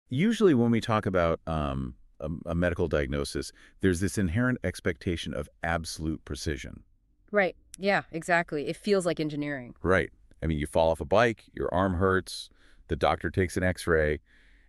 Usually when we talk about a medical diagnosis, there's this inherent expectation of absolute precision. Right. Yeah, exactly. It feels like engineering. Right. I mean, you fall off a bike, your arm hurts, the doctor takes an x-ray,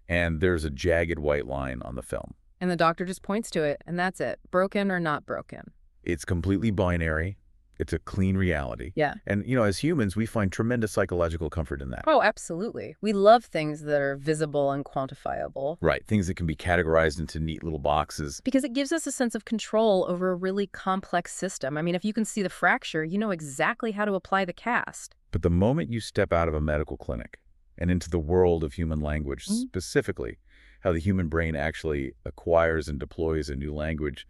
and there's a jagged white line on the film. And the doctor just points to it, and that's it. Broken or not broken. It's completely binary. It's a clean reality. Yeah. And, as humans, we find tremendous psychological comfort in that. Oh, absolutely. We love things that are visible and quantifiable. Right. Things that can be categorized into neat little boxes. Because it gives us a sense of control over a really complex system. I mean, if you can see the fracture, you know exactly how to apply the cast. But the moment you step out of a medical clinic and into the world of human language, specifically how the human brain actually acquires and deploys a new language,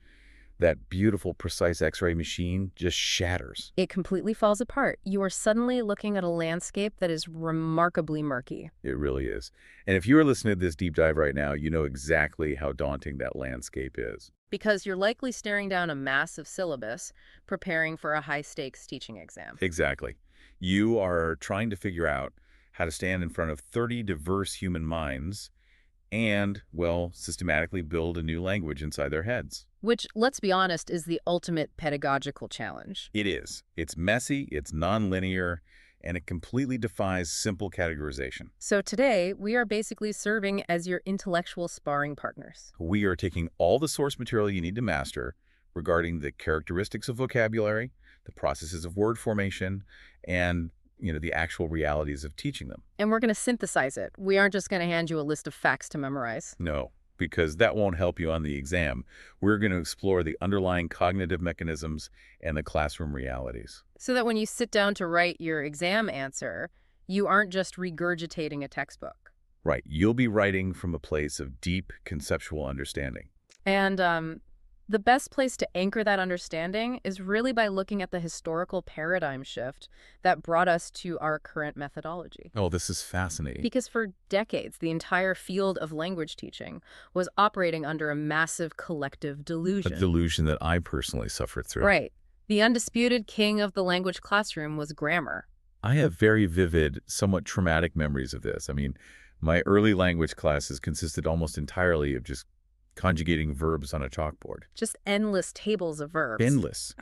that beautiful, precise X-ray machine just shatters. It completely falls apart. You are suddenly looking at a landscape that is remarkably murky. It really is. And if you're listening to this deep dive right now, you know exactly how daunting that landscape is. Because you're likely staring down a massive syllabus, preparing for a high-stakes teaching exam. Exactly. You are trying to figure out how to stand in front of 30 diverse human minds and, well, systematically build a new language inside their heads. Which, let's be honest, is the ultimate pedagogical challenge. It is. It's messy, it's nonlinear, and it completely defies simple categorization. So today, we are basically serving as your intellectual sparring partners. We are taking all the source material you need to master regarding the characteristics of vocabulary, the processes of word formation, and the actual realities of teaching them. And we're going to synthesize it. We aren't just going to hand you a list of facts to memorize. No, because that won't help you on the exam. We're going to explore the underlying cognitive mechanisms and the classroom realities. So that when you sit down to write your exam answer, you aren't just regurgitating a textbook. Right. You'll be writing from a place of deep conceptual understanding. And the best place to anchor that understanding is really by looking at the historical paradigm shift that brought us to our current methodology. Oh, this is fascinating. Because for decades, the entire field of language teaching was operating under a massive collective delusion. A delusion that I personally suffered through. Right. The undisputed king of the language classroom was grammar. I have very vivid, somewhat traumatic memories of this. I mean, my early language classes consisted almost entirely of just conjugating verbs on a chalkboard. Just endless tables of verbs. Endless.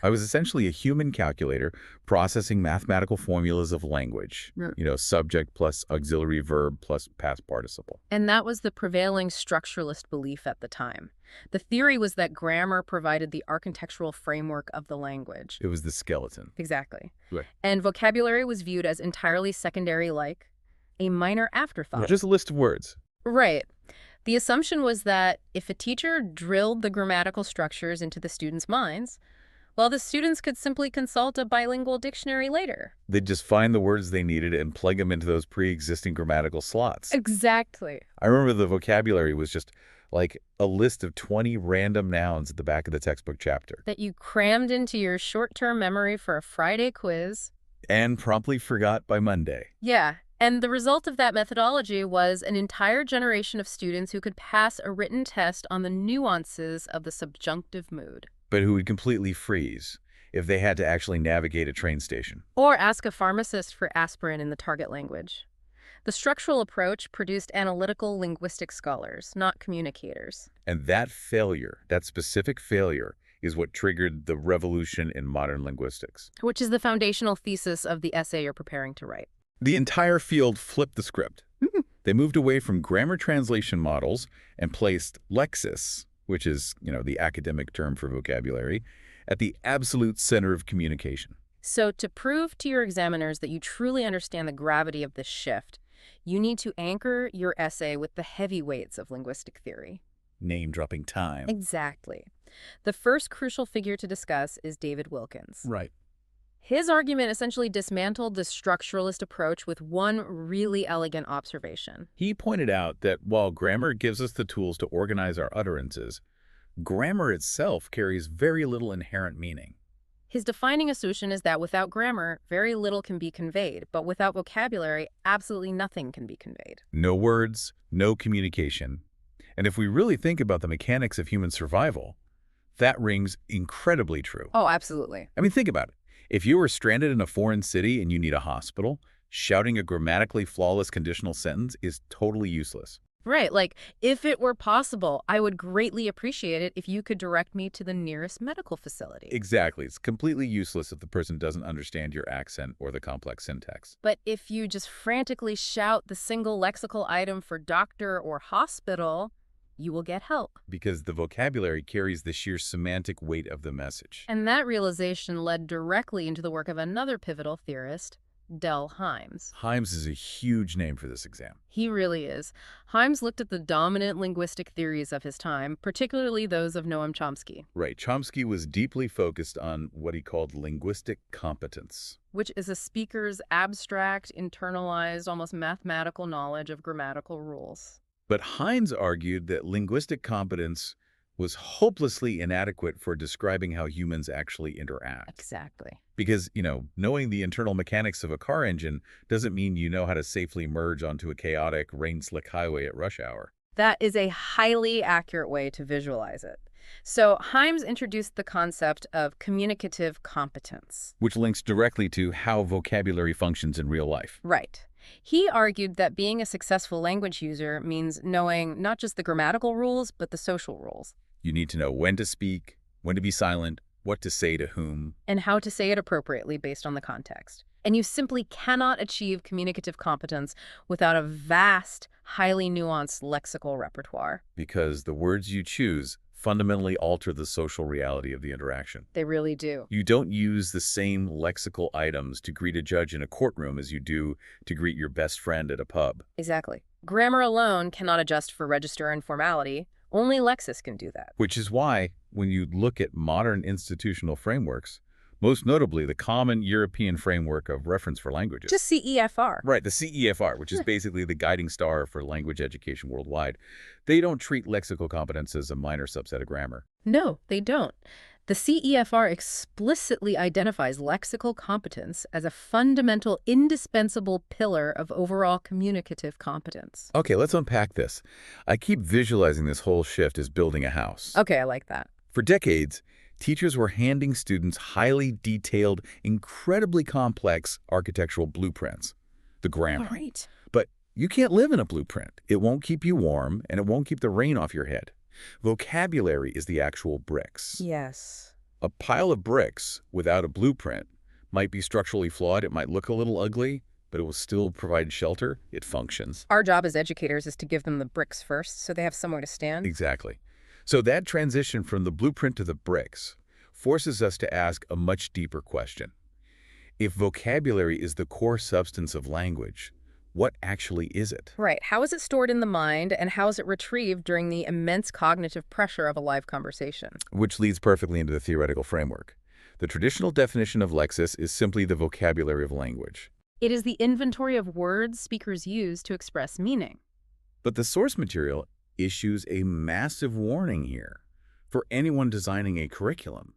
I was essentially a human calculator processing mathematical formulas of language. Subject plus auxiliary verb plus past participle. And that was the prevailing structuralist belief at the time. The theory was that grammar provided the architectural framework of the language. It was the skeleton. Exactly. Right. And vocabulary was viewed as entirely secondary, like a minor afterthought. Just a list of words. Right. The assumption was that if a teacher drilled the grammatical structures into the students' minds, well, the students could simply consult a bilingual dictionary later. They'd just find the words they needed and plug them into those pre-existing grammatical slots. Exactly. I remember the vocabulary was just like a list of 20 random nouns at the back of the textbook chapter. That you crammed into your short-term memory for a Friday quiz. And promptly forgot by Monday. Yeah. And the result of that methodology was an entire generation of students who could pass a written test on the nuances of the subjunctive mood. But who would completely freeze if they had to actually navigate a train station. Or ask a pharmacist for aspirin in the target language. The structural approach produced analytical linguistic scholars, not communicators. And that failure, that specific failure, is what triggered the revolution in modern linguistics. Which is the foundational thesis of the essay you're preparing to write. The entire field flipped the script. They moved away from grammar translation models and placed Lexis, which is, the academic term for vocabulary, at the absolute center of communication. So to prove to your examiners that you truly understand the gravity of this shift, you need to anchor your essay with the heavyweights of linguistic theory. Name-dropping time. Exactly. The first crucial figure to discuss is David Wilkins. Right. His argument essentially dismantled the structuralist approach with one really elegant observation. He pointed out that while grammar gives us the tools to organize our utterances, grammar itself carries very little inherent meaning. His defining assumption is that without grammar, very little can be conveyed, but without vocabulary, absolutely nothing can be conveyed. No words, no communication. And if we really think about the mechanics of human survival, that rings incredibly true. Oh, absolutely. I mean, think about it. If you were stranded in a foreign city and you need a hospital, shouting a grammatically flawless conditional sentence is totally useless. Right, like, if it were possible, I would greatly appreciate it if you could direct me to the nearest medical facility. Exactly. It's completely useless if the person doesn't understand your accent or the complex syntax. But if you just frantically shout the single lexical item for doctor or hospital, you will get help. Because the vocabulary carries the sheer semantic weight of the message. And that realization led directly into the work of another pivotal theorist, Del Hymes. Hymes is a huge name for this exam. He really is. Hymes looked at the dominant linguistic theories of his time, particularly those of Noam Chomsky, Right. Chomsky was deeply focused on what he called linguistic competence. which is a speaker's abstract, internalized, almost mathematical knowledge of grammatical rules. But Hynes argued that linguistic competence was hopelessly inadequate for describing how humans actually interact. Exactly. Because, knowing the internal mechanics of a car engine doesn't mean you know how to safely merge onto a chaotic, rain-slick highway at rush hour. That is a highly accurate way to visualize it. So Hymes introduced the concept of communicative competence. Which links directly to how vocabulary functions in real life. Right. He argued that being a successful language user means knowing not just the grammatical rules, but the social rules. You need to know when to speak, when to be silent, what to say to whom. And how to say it appropriately based on the context. And you simply cannot achieve communicative competence without a vast, highly nuanced lexical repertoire. Because the words you choose fundamentally alter the social reality of the interaction. They really do. You don't use the same lexical items to greet a judge in a courtroom as you do to greet your best friend at a pub. Exactly. Grammar alone cannot adjust for register and formality. Only Lexis can do that. Which is why, when you look at modern institutional frameworks, most notably the Common European Framework of Reference for Languages. Just CEFR. Right, the CEFR, which is basically the guiding star for language education worldwide. They don't treat lexical competence as a minor subset of grammar. No, they don't. The CEFR explicitly identifies lexical competence as a fundamental, indispensable pillar of overall communicative competence. Okay, let's unpack this. I keep visualizing this whole shift as building a house. Okay, I like that. For decades, teachers were handing students highly detailed, incredibly complex architectural blueprints, the grammar. All right. But you can't live in a blueprint. It won't keep you warm, and it won't keep the rain off your head. Vocabulary is the actual bricks. Yes. A pile of bricks without a blueprint might be structurally flawed. It might look a little ugly, but it will still provide shelter. It functions. Our job as educators is to give them the bricks first so they have somewhere to stand. Exactly. So that transition from the blueprint to the bricks forces us to ask a much deeper question. If vocabulary is the core substance of language, what actually is it? Right. How is it stored in the mind, and how is it retrieved during the immense cognitive pressure of a live conversation? Which leads perfectly into the theoretical framework. The traditional definition of Lexis is simply the vocabulary of language. It is the inventory of words speakers use to express meaning. But the source material issues a massive warning here for anyone designing a curriculum.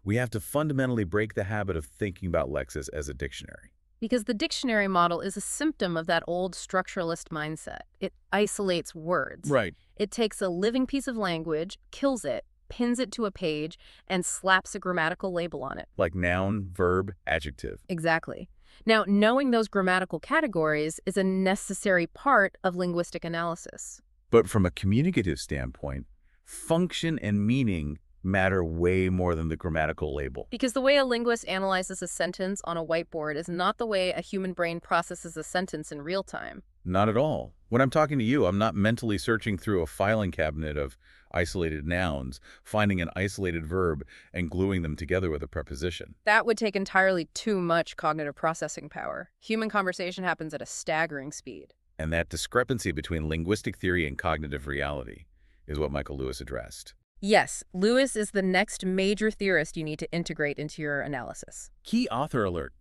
We have to fundamentally break the habit of thinking about Lexis as a dictionary. Because the dictionary model is a symptom of that old structuralist mindset. It isolates words. Right. It takes a living piece of language, kills it, pins it to a page, and slaps a grammatical label on it. Like noun, verb, adjective. Exactly. Now, knowing those grammatical categories is a necessary part of linguistic analysis. But from a communicative standpoint, function and meaning matter way more than the grammatical label. Because the way a linguist analyzes a sentence on a whiteboard is not the way a human brain processes a sentence in real time. Not at all. When I'm talking to you, I'm not mentally searching through a filing cabinet of isolated nouns, finding an isolated verb, and gluing them together with a preposition. That would take entirely too much cognitive processing power. Human conversation happens at a staggering speed. And that discrepancy between linguistic theory and cognitive reality is what Michael Lewis addressed. Yes, Lewis is the next major theorist you need to integrate into your analysis. Key author alert.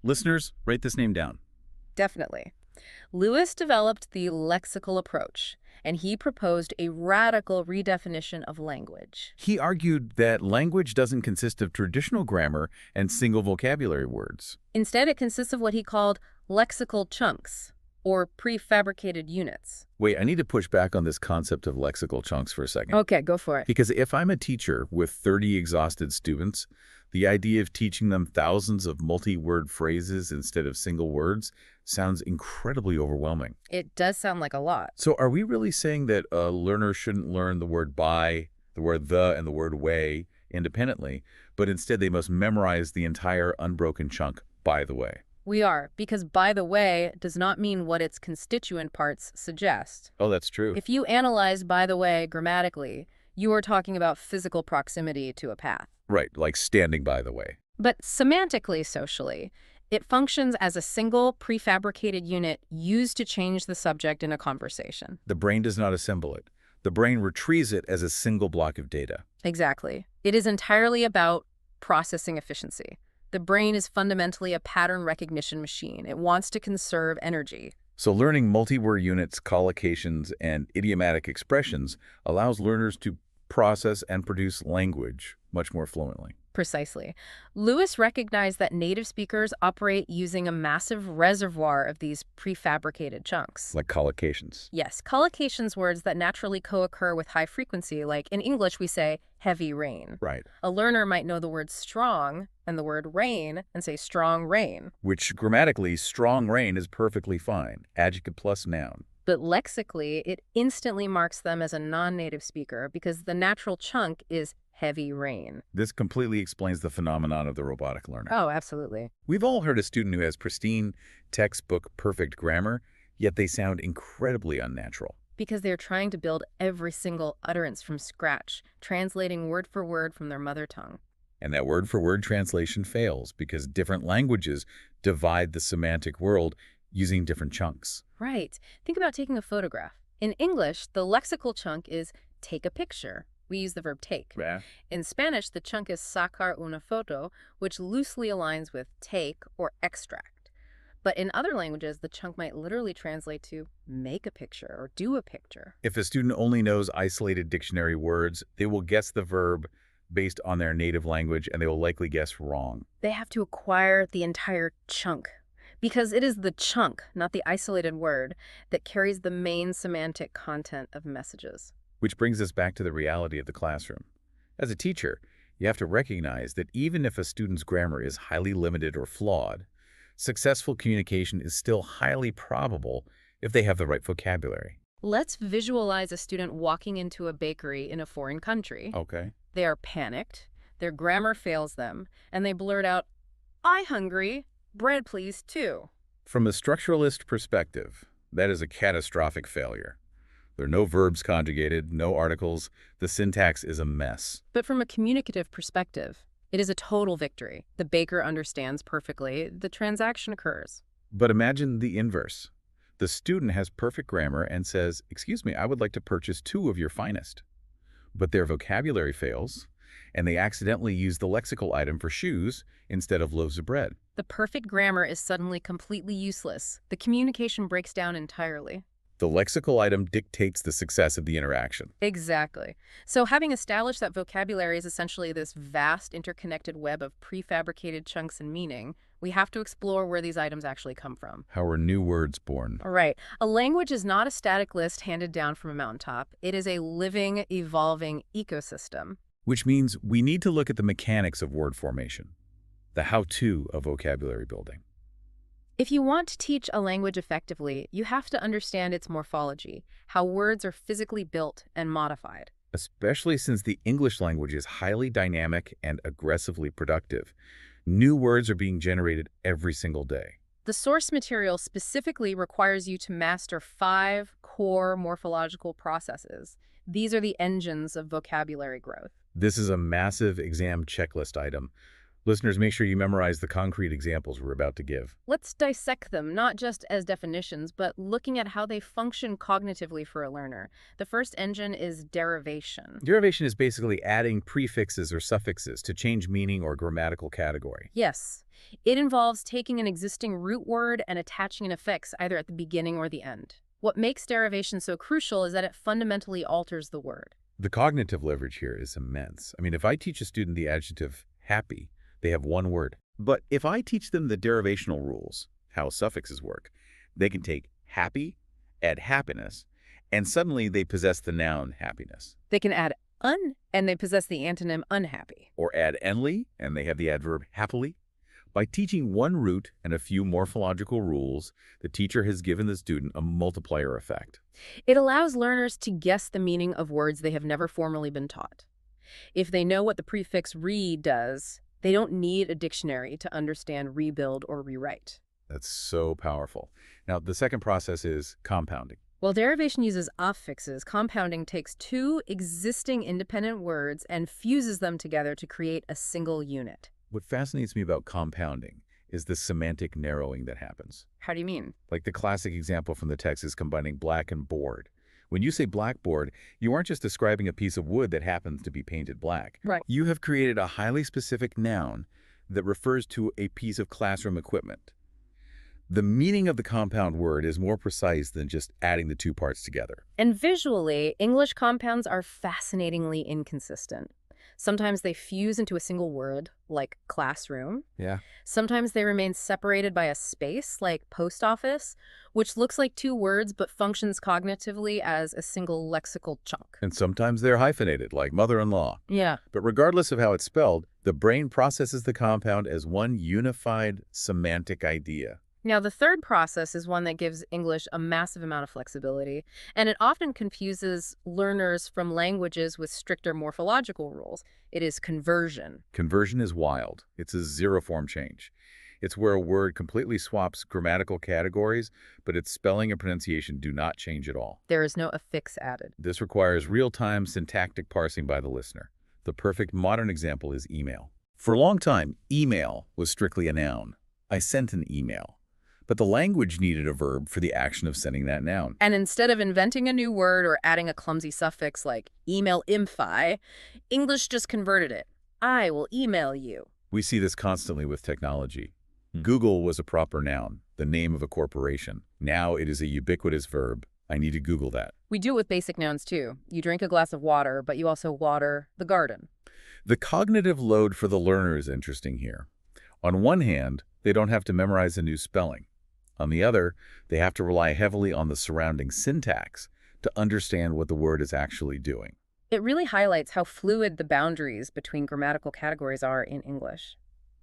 Listeners, write this name down. Definitely. Lewis developed the lexical approach, and he proposed a radical redefinition of language. He argued that language doesn't consist of traditional grammar and single vocabulary words. Instead, it consists of what he called lexical chunks. or prefabricated units. Wait, I need to push back on this concept of lexical chunks for a second. Okay, go for it. Because if I'm a teacher with 30 exhausted students, the idea of teaching them thousands of multi-word phrases instead of single words sounds incredibly overwhelming. It does sound like a lot. So are we really saying that a learner shouldn't learn the word by, the word the, and the word way independently, but instead they must memorize the entire unbroken chunk by the way? We are, because by the way does not mean what its constituent parts suggest. Oh, that's true. If you analyze by the way grammatically, you are talking about physical proximity to a path. Right, like standing by the way. But semantically, socially, it functions as a single prefabricated unit used to change the subject in a conversation. The brain does not assemble it. The brain retrieves it as a single block of data. Exactly. It is entirely about processing efficiency. The brain is fundamentally a pattern recognition machine. It wants to conserve energy. So learning multi-word units, collocations, and idiomatic expressions allows learners to process and produce language much more fluently. Precisely. Lewis recognized that native speakers operate using a massive reservoir of these prefabricated chunks. Like collocations. Yes, collocations, words that naturally co-occur with high frequency, like in English we say heavy rain. Right. A learner might know the word strong and the word rain and say strong rain. Which grammatically, strong rain is perfectly fine. Adjective plus noun. But lexically, it instantly marks them as a non-native speaker because the natural chunk is heavy rain. This completely explains the phenomenon of the robotic learner. Oh, absolutely. We've all heard a student who has pristine, textbook perfect grammar, yet they sound incredibly unnatural. Because they're trying to build every single utterance from scratch, translating word for word from their mother tongue. And that word-for-word translation fails because different languages divide the semantic world using different chunks. Right. Think about taking a photograph. In English, the lexical chunk is take a picture. We use the verb take. Yeah. In Spanish, the chunk is sacar una foto, which loosely aligns with take or extract. But in other languages, the chunk might literally translate to make a picture or do a picture. If a student only knows isolated dictionary words, they will guess the verb based on their native language, and they will likely guess wrong. They have to acquire the entire chunk, because it is the chunk, not the isolated word, that carries the main semantic content of messages. Which brings us back to the reality of the classroom. As a teacher, you have to recognize that even if a student's grammar is highly limited or flawed, successful communication is still highly probable if they have the right vocabulary. Let's visualize a student walking into a bakery in a foreign country. Okay. They are panicked, their grammar fails them, and they blurt out, "I hungry, bread please too." From a structuralist perspective, that is a catastrophic failure. There are no verbs conjugated, no articles. The syntax is a mess. But from a communicative perspective, it is a total victory. The baker understands perfectly. The transaction occurs. But imagine the inverse. The student has perfect grammar and says, "Excuse me, I would like to purchase 2 of your finest." But their vocabulary fails, and they accidentally use the lexical item for shoes instead of loaves of bread. The perfect grammar is suddenly completely useless. The communication breaks down entirely. The lexical item dictates the success of the interaction. Exactly. So having established that vocabulary is essentially this vast interconnected web of prefabricated chunks and meaning, we have to explore where these items actually come from. How are new words born? All right. A language is not a static list handed down from a mountaintop. It is a living, evolving ecosystem. Which means we need to look at the mechanics of word formation, the how-to of vocabulary building. If you want to teach a language effectively, you have to understand its morphology, how words are physically built and modified. Especially since the English language is highly dynamic and aggressively productive. New words are being generated every single day. The source material specifically requires you to master 5 core morphological processes. These are the engines of vocabulary growth. This is a massive exam checklist item. Listeners, make sure you memorize the concrete examples we're about to give. Let's dissect them, not just as definitions, but looking at how they function cognitively for a learner. The first engine is derivation. Derivation is basically adding prefixes or suffixes to change meaning or grammatical category. Yes. It involves taking an existing root word and attaching an affix either at the beginning or the end. What makes derivation so crucial is that it fundamentally alters the word. The cognitive leverage here is immense. I mean, if I teach a student the adjective happy, they have one word. But if I teach them the derivational rules, how suffixes work, they can take happy, add happiness, and suddenly they possess the noun happiness. They can add un, and they possess the antonym unhappy. Or add enly, and they have the adverb happily. By teaching one root and a few morphological rules, the teacher has given the student a multiplier effect. It allows learners to guess the meaning of words they have never formally been taught. If they know what the prefix re does, they don't need a dictionary to understand rebuild or rewrite. That's so powerful. Now, the second process is compounding. While derivation uses affixes, compounding takes two existing independent words and fuses them together to create a single unit. What fascinates me about compounding is the semantic narrowing that happens. How do you mean? Like the classic example from the text is combining black and board. When you say blackboard, you aren't just describing a piece of wood that happens to be painted black. Right. You have created a highly specific noun that refers to a piece of classroom equipment. The meaning of the compound word is more precise than just adding the two parts together. And visually, English compounds are fascinatingly inconsistent. Sometimes they fuse into a single word, like classroom. Yeah. Sometimes they remain separated by a space, like post office, which looks like two words but functions cognitively as a single lexical chunk. And sometimes they're hyphenated, like mother-in-law. Yeah. But regardless of how it's spelled, the brain processes the compound as one unified semantic idea. Now, the third process is one that gives English a massive amount of flexibility, and it often confuses learners from languages with stricter morphological rules. It is conversion. Conversion is wild. It's a zero-form change. It's where a word completely swaps grammatical categories, but its spelling and pronunciation do not change at all. There is no affix added. This requires real-time syntactic parsing by the listener. The perfect modern example is email. For a long time, email was strictly a noun. I sent an email. But the language needed a verb for the action of sending that noun. And instead of inventing a new word or adding a clumsy suffix like email imphi, English just converted it. I will email you. We see this constantly with technology. Google was a proper noun, the name of a corporation. Now it is a ubiquitous verb. I need to Google that. We do it with basic nouns too. You drink a glass of water, but you also water the garden. The cognitive load for the learner is interesting here. On one hand, they don't have to memorize a new spelling. On the other, they have to rely heavily on the surrounding syntax to understand what the word is actually doing. It really highlights how fluid the boundaries between grammatical categories are in English.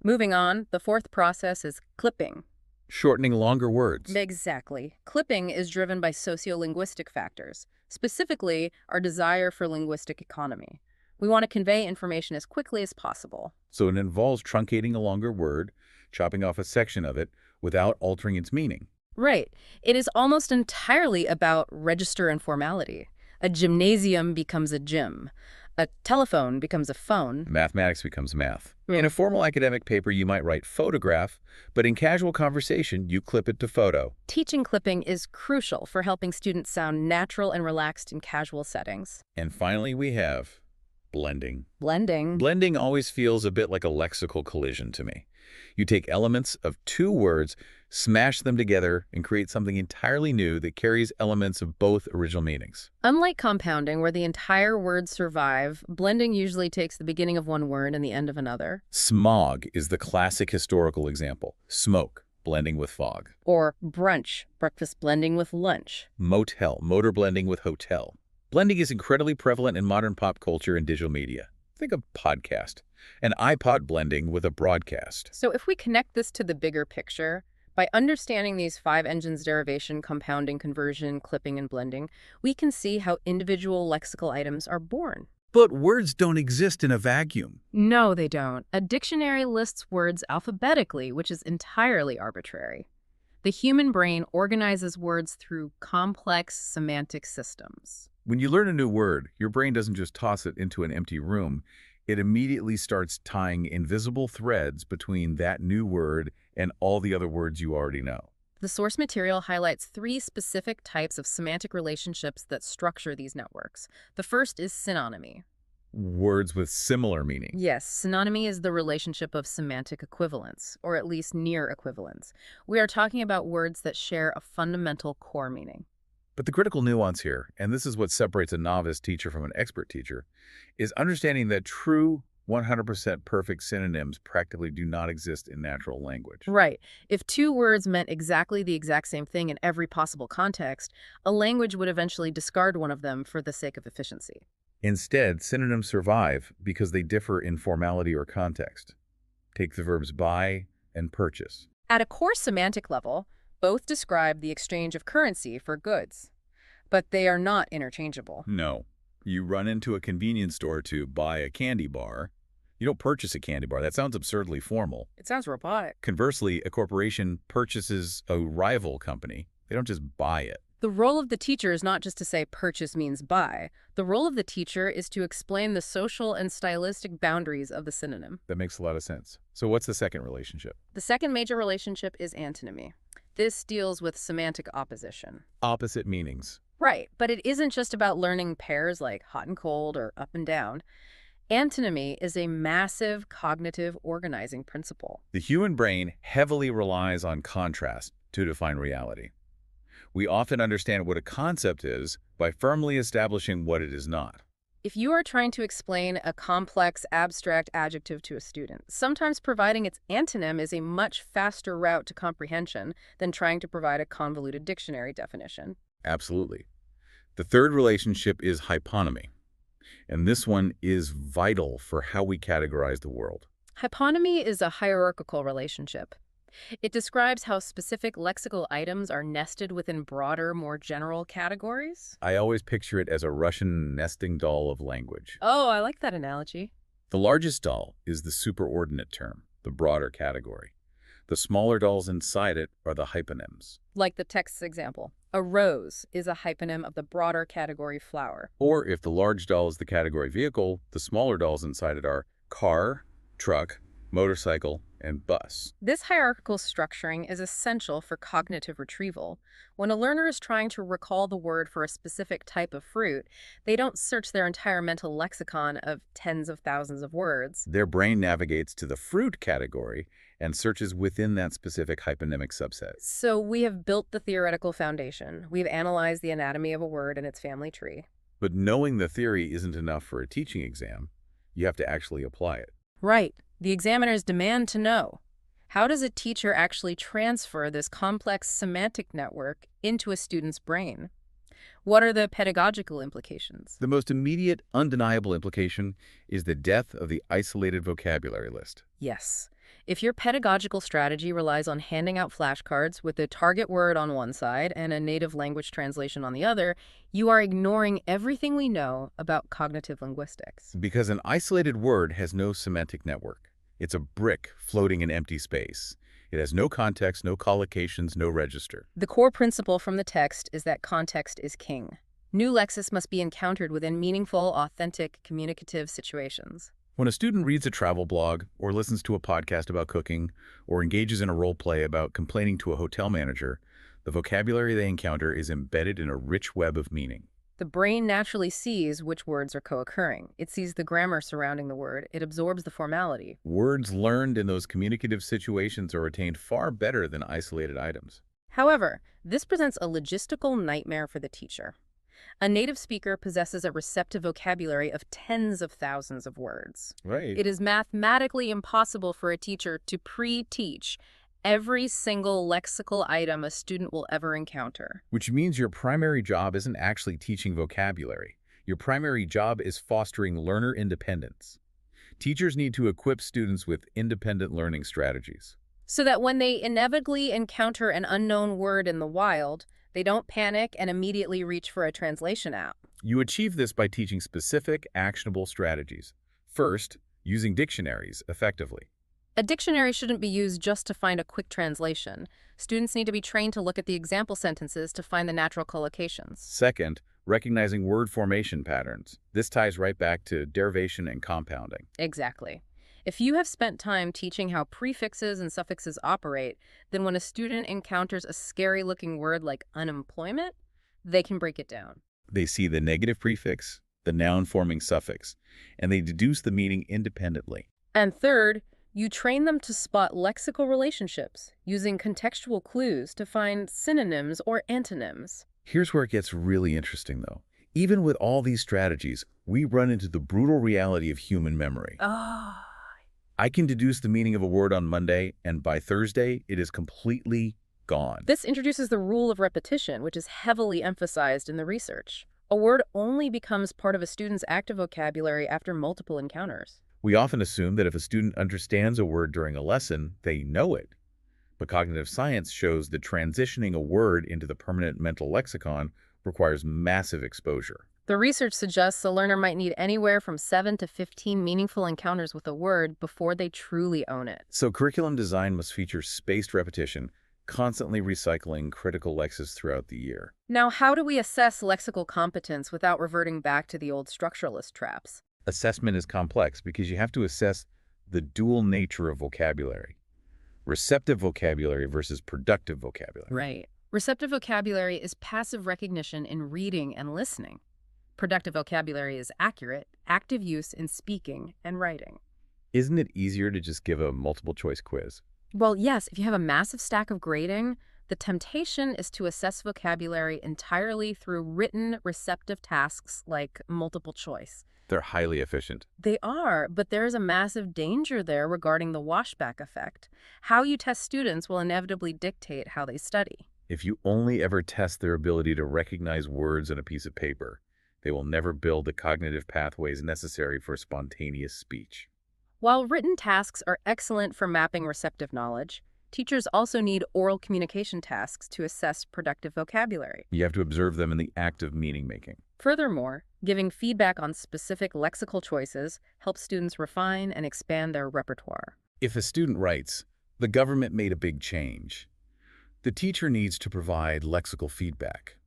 Moving on, the fourth process is clipping. Shortening longer words. Exactly. Clipping is driven by sociolinguistic factors, specifically our desire for linguistic economy. We want to convey information as quickly as possible. So it involves truncating a longer word, chopping off a section of it, without altering its meaning. Right. It is almost entirely about register and formality. A gymnasium becomes a gym. A telephone becomes a phone. Mathematics becomes math. In a formal academic paper, you might write photograph, but in casual conversation, you clip it to photo. Teaching clipping is crucial for helping students sound natural and relaxed in casual settings. And finally, we have blending. Blending. Blending always feels a bit like a lexical collision to me. You take elements of two words, smash them together, and create something entirely new that carries elements of both original meanings. Unlike compounding, where the entire words survive, blending usually takes the beginning of one word and the end of another. Smog is the classic historical example. Smoke, blending with fog. Or brunch, breakfast blending with lunch. Motel, motor blending with hotel. Blending is incredibly prevalent in modern pop culture and digital media. Think of podcast. An iPod blending with a broadcast. So if we connect this to the bigger picture, by understanding these 5 engines: derivation, compounding, conversion, clipping, and blending, we can see how individual lexical items are born. But words don't exist in a vacuum. No, they don't. A dictionary lists words alphabetically, which is entirely arbitrary. The human brain organizes words through complex semantic systems. When you learn a new word, your brain doesn't just toss it into an empty room. It immediately starts tying invisible threads between that new word and all the other words you already know. The source material highlights 3 specific types of semantic relationships that structure these networks. The first is synonymy. Words with similar meaning. Yes, synonymy is the relationship of semantic equivalence, or at least near equivalence. We are talking about words that share a fundamental core meaning. But the critical nuance here, and this is what separates a novice teacher from an expert teacher, is understanding that true 100% perfect synonyms practically do not exist in natural language. Right. If two words meant exactly the exact same thing in every possible context, a language would eventually discard one of them for the sake of efficiency. Instead, synonyms survive because they differ in formality or context. Take the verbs buy and purchase. At a core semantic level, both describe the exchange of currency for goods, but they are not interchangeable. No. You run into a convenience store to buy a candy bar. You don't purchase a candy bar. That sounds absurdly formal. It sounds robotic. Conversely, a corporation purchases a rival company. They don't just buy it. The role of the teacher is not just to say purchase means buy. The role of the teacher is to explain the social and stylistic boundaries of the synonym. That makes a lot of sense. So what's the second relationship? The second major relationship is antonymy. This deals with semantic opposition. Opposite meanings. Right, but it isn't just about learning pairs like hot and cold or up and down. Antonymy is a massive cognitive organizing principle. The human brain heavily relies on contrast to define reality. We often understand what a concept is by firmly establishing what it is not. If you are trying to explain a complex, abstract adjective to a student, sometimes providing its antonym is a much faster route to comprehension than trying to provide a convoluted dictionary definition. Absolutely. The third relationship is hyponymy, and this one is vital for how we categorize the world. Hyponymy is a hierarchical relationship. It describes how specific lexical items are nested within broader, more general categories. I always picture it as a Russian nesting doll of language. Oh, I like that analogy. The largest doll is the superordinate term, the broader category. The smaller dolls inside it are the hyponyms. Like the text's example. A rose is a hyponym of the broader category flower. Or if the large doll is the category vehicle, the smaller dolls inside it are car, truck, motorcycle, and bus. This hierarchical structuring is essential for cognitive retrieval. When a learner is trying to recall the word for a specific type of fruit, they don't search their entire mental lexicon of tens of thousands of words. Their brain navigates to the fruit category and searches within that specific hyponymic subset. So we have built the theoretical foundation. We've analyzed the anatomy of a word and its family tree. But knowing the theory isn't enough for a teaching exam. You have to actually apply it. Right. The examiners demand to know. How does a teacher actually transfer this complex semantic network into a student's brain? What are the pedagogical implications? The most immediate, undeniable implication is the death of the isolated vocabulary list. Yes. If your pedagogical strategy relies on handing out flashcards with the target word on one side and a native language translation on the other, you are ignoring everything we know about cognitive linguistics. Because an isolated word has no semantic network. It's a brick floating in empty space. It has no context, no collocations, no register. The core principle from the text is that context is king. New Lexis must be encountered within meaningful, authentic, communicative situations. When a student reads a travel blog, or listens to a podcast about cooking, or engages in a role play about complaining to a hotel manager, the vocabulary they encounter is embedded in a rich web of meaning. The brain naturally sees which words are co-occurring. It sees the grammar surrounding the word. It absorbs the formality. Words learned in those communicative situations are retained far better than isolated items. However, this presents a logistical nightmare for the teacher. A native speaker possesses a receptive vocabulary of tens of thousands of words. Right. It is mathematically impossible for a teacher to pre-teach every single lexical item a student will ever encounter. Which means your primary job isn't actually teaching vocabulary. Your primary job is fostering learner independence. Teachers need to equip students with independent learning strategies. So that when they inevitably encounter an unknown word in the wild, they don't panic and immediately reach for a translation app. You achieve this by teaching specific, actionable strategies. First, using dictionaries effectively. A dictionary shouldn't be used just to find a quick translation. Students need to be trained to look at the example sentences to find the natural collocations. Second, recognizing word formation patterns. This ties right back to derivation and compounding. Exactly. If you have spent time teaching how prefixes and suffixes operate, then when a student encounters a scary-looking word like unemployment, they can break it down. They see the negative prefix, the noun-forming suffix, and they deduce the meaning independently. And third, you train them to spot lexical relationships, using contextual clues to find synonyms or antonyms. Here's where it gets really interesting, though. Even with all these strategies, we run into the brutal reality of human memory. Oh, I can deduce the meaning of a word on Monday, and by Thursday, it is completely gone. this introduces the rule of repetition, which is heavily emphasized in the research. A word only becomes part of a student's active vocabulary after multiple encounters. We often assume that if a student understands a word during a lesson, they know it. But cognitive science shows that transitioning a word into the permanent mental lexicon requires massive exposure. The research suggests a learner might need anywhere from 7 to 15 meaningful encounters with a word before they truly own it. So curriculum design must feature spaced repetition, constantly recycling critical lexis throughout the year. Now, how do we assess lexical competence without reverting back to the old structuralist traps? Assessment is complex because you have to assess the dual nature of vocabulary. Receptive vocabulary versus productive vocabulary. Right. Receptive vocabulary is passive recognition in reading and listening. Productive vocabulary is accurate, active use in speaking and writing. Isn't it easier to just give a multiple choice quiz? Well, yes, if you have a massive stack of grading, the temptation is to assess vocabulary entirely through written, receptive tasks like multiple choice. They're highly efficient. They are, but there is a massive danger there regarding the washback effect. How you test students will inevitably dictate how they study. If you only ever test their ability to recognize words on a piece of paper, they will never build the cognitive pathways necessary for spontaneous speech. While written tasks are excellent for mapping receptive knowledge, teachers also need oral communication tasks to assess productive vocabulary. You have to observe them in the act of meaning-making. Furthermore, giving feedback on specific lexical choices helps students refine and expand their repertoire. If a student writes, "The government made a big change," the teacher needs to provide lexical feedback.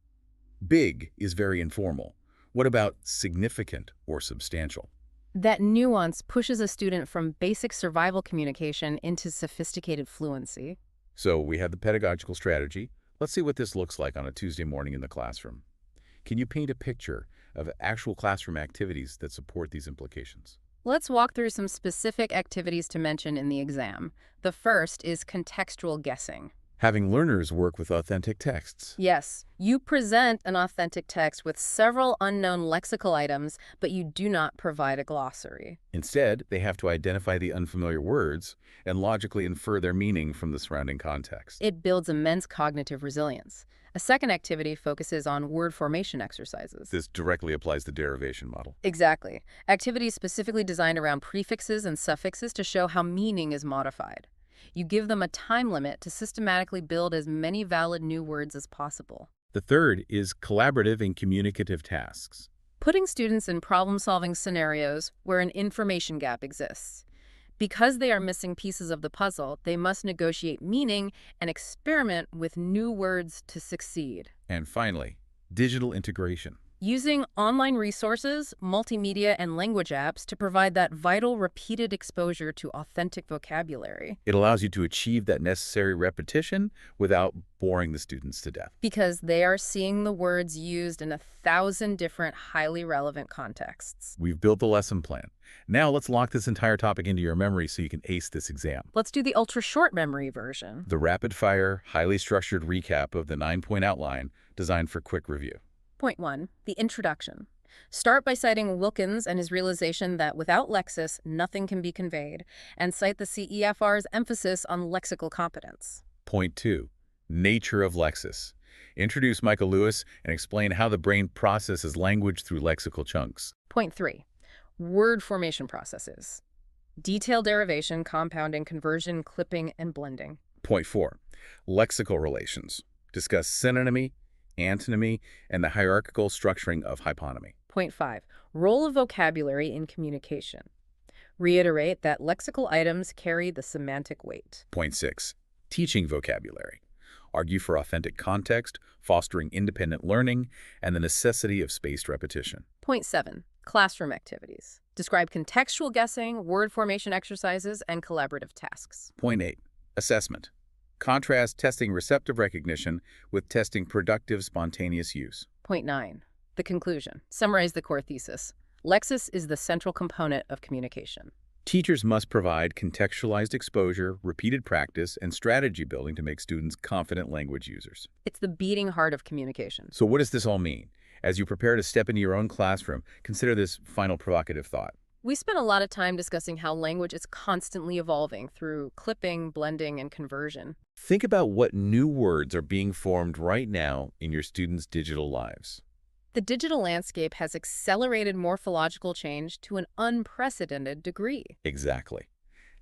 Big is very informal. What about significant or substantial? That nuance pushes a student from basic survival communication into sophisticated fluency. So we have the pedagogical strategy. Let's see what this looks like on a Tuesday morning in the classroom. Can you paint a picture of actual classroom activities that support these implications? Let's walk through some specific activities to mention in the exam. The first is contextual guessing. Having learners work with authentic texts. Yes, you present an authentic text with several unknown lexical items, but you do not provide a glossary. Instead, they have to identify the unfamiliar words and logically infer their meaning from the surrounding context. It builds immense cognitive resilience. A second activity focuses on word formation exercises. This directly applies the derivation model. Exactly. Activities specifically designed around prefixes and suffixes to show how meaning is modified. You give them a time limit to systematically build as many valid new words as possible. The third is collaborative and communicative tasks. Putting students in problem-solving scenarios where an information gap exists. Because they are missing pieces of the puzzle, they must negotiate meaning and experiment with new words to succeed. And finally, digital integration. Using online resources, multimedia, and language apps to provide that vital repeated exposure to authentic vocabulary. It allows you to achieve that necessary repetition without boring the students to death. Because they are seeing the words used in 1,000 different highly relevant contexts. We've built the lesson plan. Now let's lock this entire topic into your memory so you can ace this exam. Let's do the ultra-short memory version. The rapid-fire, highly structured recap of the 9-point outline designed for quick review. Point 1, the introduction. Start by citing Wilkins and his realization that without Lexis, nothing can be conveyed, and cite the CEFR's emphasis on lexical competence. Point 2, nature of Lexis. Introduce Michael Lewis and explain how the brain processes language through lexical chunks. Point 3, word formation processes. Detailed derivation, compounding, conversion, clipping, and blending. Point 4, lexical relations. Discuss synonymy, antonymy, and the hierarchical structuring of hyponymy. Point 5, role of vocabulary in communication. Reiterate that lexical items carry the semantic weight. Point 6, teaching vocabulary. Argue for authentic context, fostering independent learning, and the necessity of spaced repetition. Point 7, classroom activities. Describe contextual guessing, word formation exercises, and collaborative tasks. Point 8, assessment. Contrast testing receptive recognition with testing productive spontaneous use. Point 9, the conclusion. Summarize the core thesis. Lexis is the central component of communication. Teachers must provide contextualized exposure, repeated practice, and strategy building to make students confident language users. It's the beating heart of communication. So what does this all mean? As you prepare to step into your own classroom, consider this final provocative thought. We spent a lot of time discussing how language is constantly evolving through clipping, blending, and conversion. Think about what new words are being formed right now in your students' digital lives. The digital landscape has accelerated morphological change to an unprecedented degree. Exactly.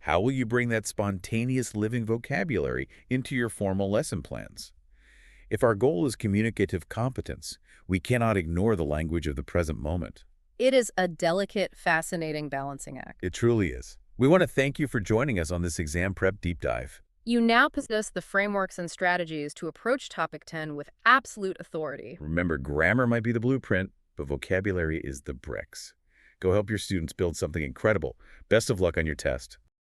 How will you bring that spontaneous living vocabulary into your formal lesson plans? If our goal is communicative competence, we cannot ignore the language of the present moment. It is a delicate, fascinating balancing act. It truly is. We want to thank you for joining us on this exam prep deep dive. You now possess the frameworks and strategies to approach Topic 10 with absolute authority. Remember, grammar might be the blueprint, but vocabulary is the bricks. Go help your students build something incredible. Best of luck on your test.